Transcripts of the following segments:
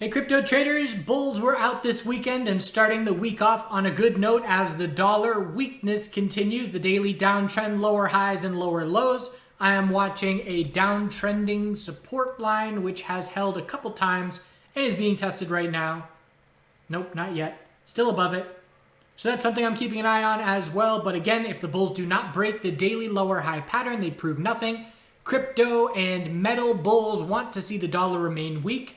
Hey crypto traders, bulls were out this weekend and starting the week off on a good note as the dollar weakness continues, the daily downtrend, lower highs and lower lows. I am watching a downtrending support line which has held a couple times and is being tested right now. Nope, not yet. Still above it. So that's something I'm keeping an eye on as well. But again, if the bulls do not break the daily lower high pattern, they prove nothing. Crypto and metal bulls want to see the dollar remain weak.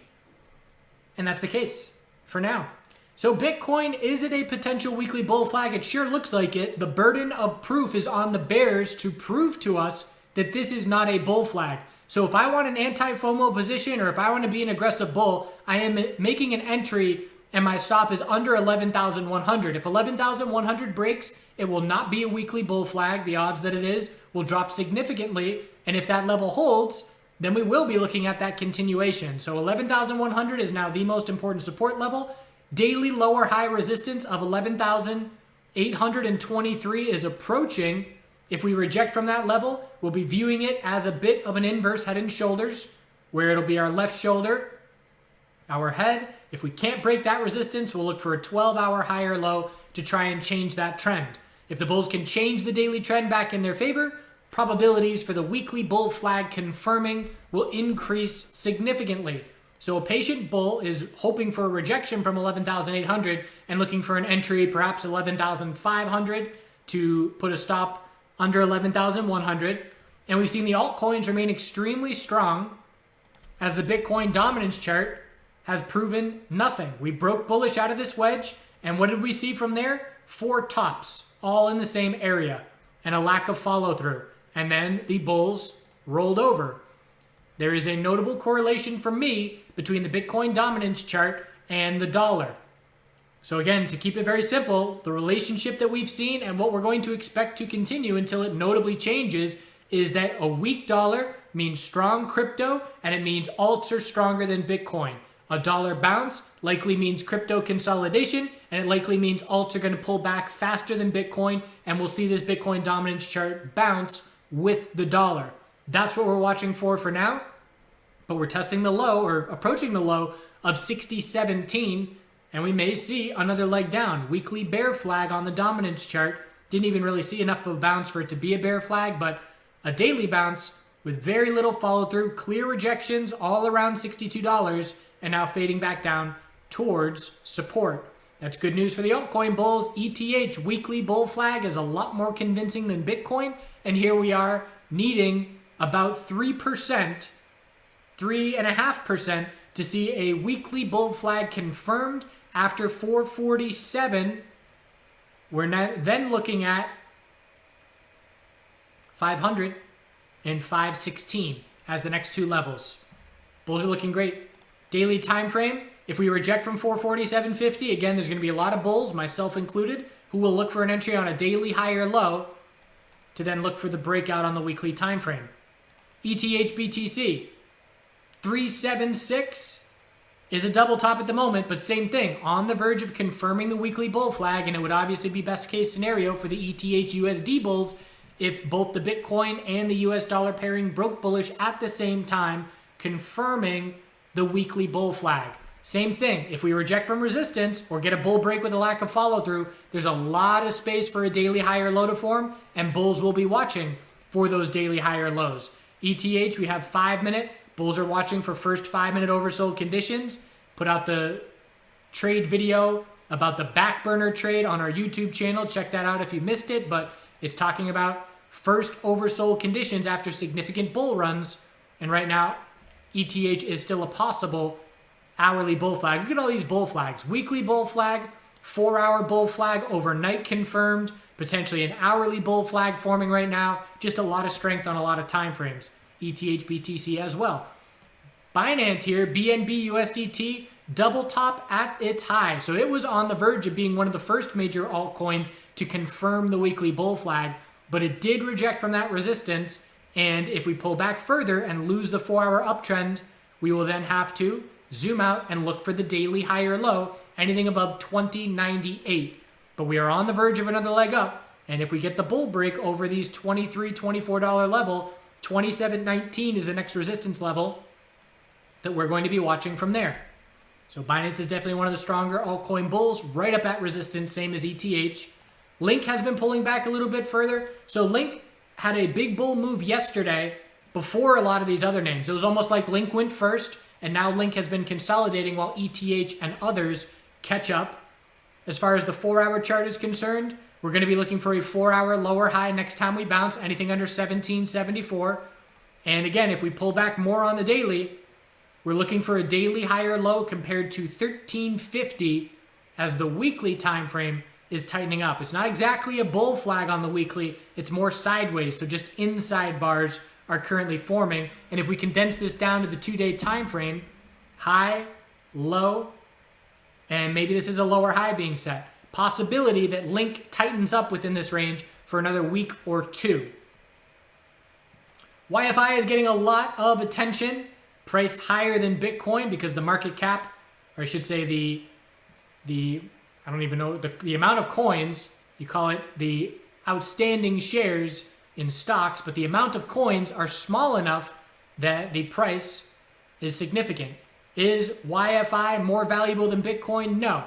And that's the case for now. So Bitcoin, is it a potential weekly bull flag? It sure looks like it. The burden of proof is on the bears to prove to us that this is not a bull flag. So if I want an anti-FOMO position or if I want to be an aggressive bull, I am making an entry and my stop is under 11,100. If 11,100 breaks, it will not be a weekly bull flag. The odds that it is will drop significantly. And if that level holds, then we will be looking at that continuation. So 11,100 is now the most important support level. Daily lower high resistance of 11,823 is approaching. If we reject from that level, we'll be viewing it as a bit of an inverse head and shoulders, where it'll be our left shoulder, our head. If we can't break that resistance, we'll look for a 12-hour higher low to try and change that trend. If the bulls can change the daily trend back in their favor, probabilities for the weekly bull flag confirming will increase significantly. So a patient bull is hoping for a rejection from 11,800 and looking for an entry, perhaps 11,500 to put a stop under 11,100. And we've seen the altcoins remain extremely strong as the Bitcoin dominance chart has proven nothing. We broke bullish out of this wedge, and what did we see from there? 4 tops, all in the same area, and a lack of follow through. And then the bulls rolled over. There is a notable correlation for me between the Bitcoin dominance chart and the dollar. So again, to keep it very simple, the relationship that we've seen and what we're going to expect to continue until it notably changes is that a weak dollar means strong crypto and it means alts are stronger than Bitcoin. A dollar bounce likely means crypto consolidation, and it likely means alts are going to pull back faster than Bitcoin, and we'll see this Bitcoin dominance chart bounce with the dollar. That's what we're watching for now, but we're testing the low or approaching the low of 60.17, and we may see another leg down. Weekly bear flag on the dominance chart. Didn't even really see enough of a bounce for it to be a bear flag, but a daily bounce with very little follow through, clear rejections all around $62, and now fading back down towards support. That's good news for the altcoin bulls. ETH weekly bull flag is a lot more convincing than Bitcoin. And here we are needing about 3%, 3.5% to see a weekly bull flag confirmed after 447. We're then looking at 500 and 516 as the next 2 levels. Bulls are looking great. Daily time frame, if we reject from 447.50, again, there's going to be a lot of bulls, myself included, who will look for an entry on a daily high or low to then look for the breakout on the weekly time frame. ETH BTC, 376 is a double top at the moment, but same thing, on the verge of confirming the weekly bull flag, and it would obviously be best case scenario for the ETH USD bulls if both the Bitcoin and the US dollar pairing broke bullish at the same time, confirming the weekly bull flag. Same thing, if we reject from resistance or get a bull break with a lack of follow through, there's a lot of space for a daily higher low to form, and bulls will be watching for those daily higher lows. ETH, we have 5-minute. Bulls are watching for first 5-minute oversold conditions. Put out the trade video about the back burner trade on our YouTube channel. Check that out if you missed it, but it's talking about first oversold conditions after significant bull runs. And right now, ETH is still a possible hourly bull flag. Look at all these bull flags. Weekly bull flag, 4-hour bull flag, overnight confirmed, potentially an hourly bull flag forming right now. Just a lot of strength on a lot of time frames. ETH BTC as well. Binance here, BNB USDT, double top at its high. So it was on the verge of being one of the first major altcoins to confirm the weekly bull flag, but it did reject from that resistance. And if we pull back further and lose the 4-hour uptrend, we will then have to zoom out and look for the daily high or low, anything above 20.98. But we are on the verge of another leg up. And if we get the bull break over these $23, $24 level, 27.19 is the next resistance level that we're going to be watching from there. So Binance is definitely one of the stronger altcoin bulls, right up at resistance, same as ETH. Link has been pulling back a little bit further. So Link had a big bull move yesterday before a lot of these other names. It was almost like Link went first, and now Link has been consolidating while ETH and others catch up. As far as the 4-hour chart is concerned, we're going to be looking for a 4-hour lower high next time we bounce, anything under 1774. And again, if we pull back more on the daily, we're looking for a daily higher low compared to 1350 as the weekly time frame is tightening up. It's not exactly a bull flag on the weekly, it's more sideways, so just inside bars are currently forming. And if we condense this down to the 2-day time frame, high, low, and maybe this is a lower high being set. Possibility that Link tightens up within this range for another week or two. YFI is getting a lot of attention, priced higher than Bitcoin because the market cap, or I should say the I don't even know, the amount of coins, you call it the outstanding shares in stocks, but the amount of coins are small enough that the price is significant. Is YFI more valuable than Bitcoin? No.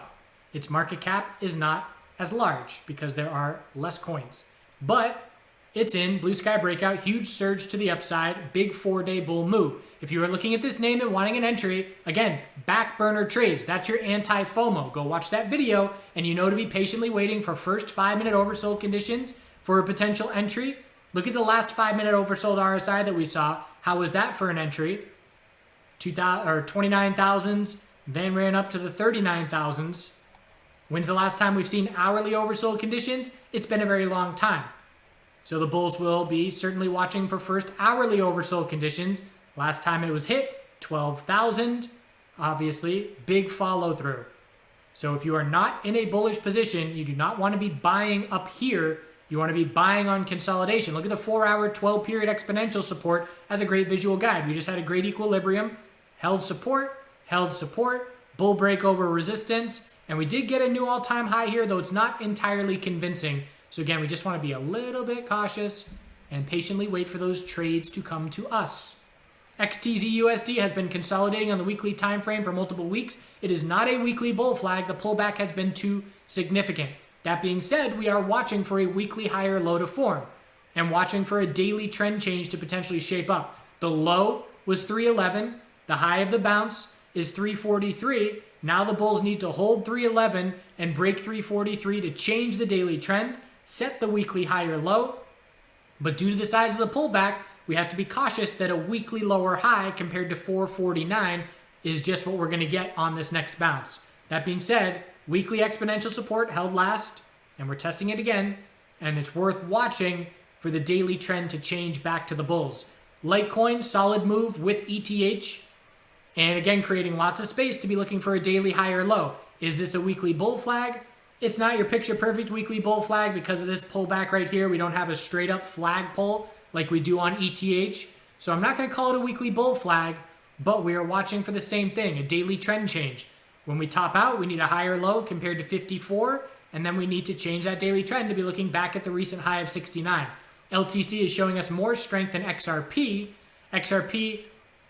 Its market cap is not as large because there are less coins. But it's in blue sky breakout, huge surge to the upside, big 4-day bull move. If you are looking at this name and wanting an entry, again, back burner trades. That's your anti-FOMO. Go watch that video and you know to be patiently waiting for first 5-minute oversold conditions for a potential entry. Look at the last 5-minute oversold RSI that we saw. How was that for an entry? 29,000s, then ran up to the 39,000s. When's the last time we've seen hourly oversold conditions? It's been a very long time. So the bulls will be certainly watching for first hourly oversold conditions. Last time it was hit, 12,000. Obviously, big follow through. So if you are not in a bullish position, you do not want to be buying up here. You want to be buying on consolidation. Look at the 4-hour, 12-period exponential support as a great visual guide. We just had a great equilibrium, held support, bull break over resistance, and we did get a new all-time high here, though it's not entirely convincing. So again, we just want to be a little bit cautious and patiently wait for those trades to come to us. XTZUSD has been consolidating on the weekly time frame for multiple weeks. It is not a weekly bull flag. The pullback has been too significant. That being said, we are watching for a weekly higher low to form and watching for a daily trend change to potentially shape up. The low was 311. The high of the bounce is 343. Now the bulls need to hold 311 and break 343 to change the daily trend, set the weekly higher low. But due to the size of the pullback, we have to be cautious that a weekly lower high compared to 449 is just what we're going to get on this next bounce. That being said, weekly exponential support held last, and we're testing it again, and it's worth watching for the daily trend to change back to the bulls. Litecoin, solid move with ETH, and again, creating lots of space to be looking for a daily higher low. Is this a weekly bull flag? It's not your picture-perfect weekly bull flag because of this pullback right here. We don't have a straight-up flag pull like we do on ETH. So I'm not going to call it a weekly bull flag, but we are watching for the same thing, a daily trend change. When we top out, we need a higher low compared to 54, and then we need to change that daily trend to be looking back at the recent high of 69. LTC is showing us more strength than XRP. XRP,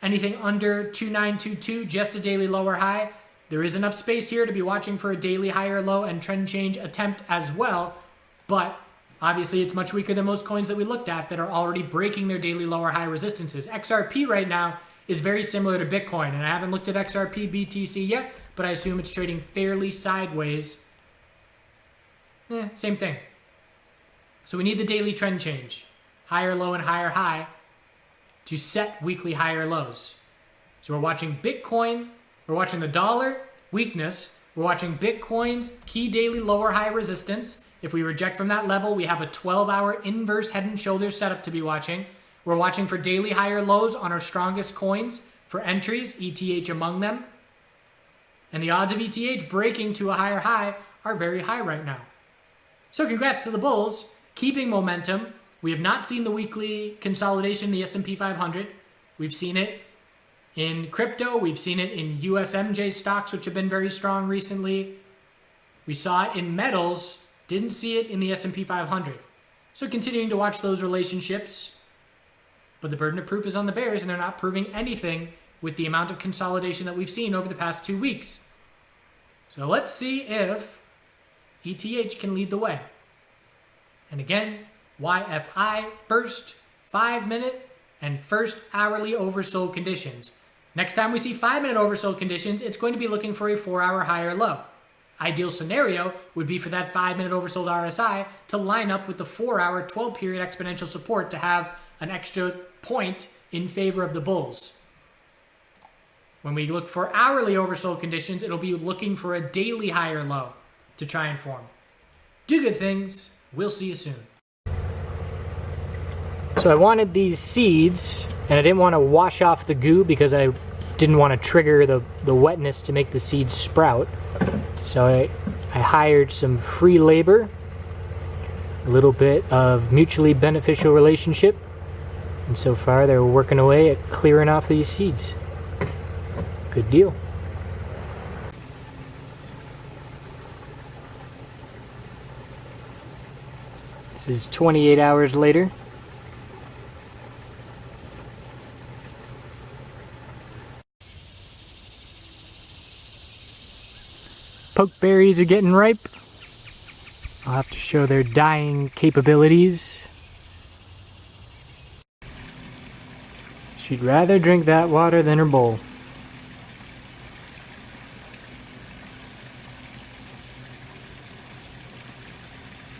anything under 2922, just a daily lower high. There is enough space here to be watching for a daily higher low and trend change attempt as well, but obviously it's much weaker than most coins that we looked at that are already breaking their daily lower high resistances. XRP right now is very similar to Bitcoin, and I haven't looked at XRP BTC yet, but I assume it's trading fairly sideways. Same thing. So we need the daily trend change, higher low and higher high, to set weekly higher lows. So we're watching Bitcoin, we're watching the dollar weakness, we're watching Bitcoin's key daily lower high resistance. If we reject from that level, we have a 12-hour inverse head and shoulders setup to be watching. We're watching for daily higher lows on our strongest coins for entries, ETH among them. And the odds of ETH breaking to a higher high are very high right now. So congrats to the bulls, keeping momentum. We have not seen the weekly consolidation in the S&P 500. We've seen it in crypto. We've seen it in USMJ stocks, which have been very strong recently. We saw it in metals, didn't see it in the S&P 500. So continuing to watch those relationships. But the burden of proof is on the bears, and they're not proving anything with the amount of consolidation that we've seen over the past 2 weeks. So let's see if ETH can lead the way. And again, YFI first 5-minute and first hourly oversold conditions. Next time we see 5-minute oversold conditions, it's going to be looking for a 4-hour high or low. Ideal scenario would be for that 5-minute oversold RSI to line up with the 4-hour 12-period exponential support to have an extra point in favor of the bulls. When we look for hourly oversold conditions, it'll be looking for a daily high or low to try and form. Do good things. We'll see you soon. So I wanted these seeds, and I didn't want to wash off the goo because I didn't want to trigger the wetness to make the seeds sprout. So I hired some free labor, a little bit of mutually beneficial relationship, and so far they're working away at clearing off these seeds. Good deal. This is 28 hours later. Pokeberries are getting ripe. I'll have to show their dyeing capabilities. She'd rather drink that water than her bowl.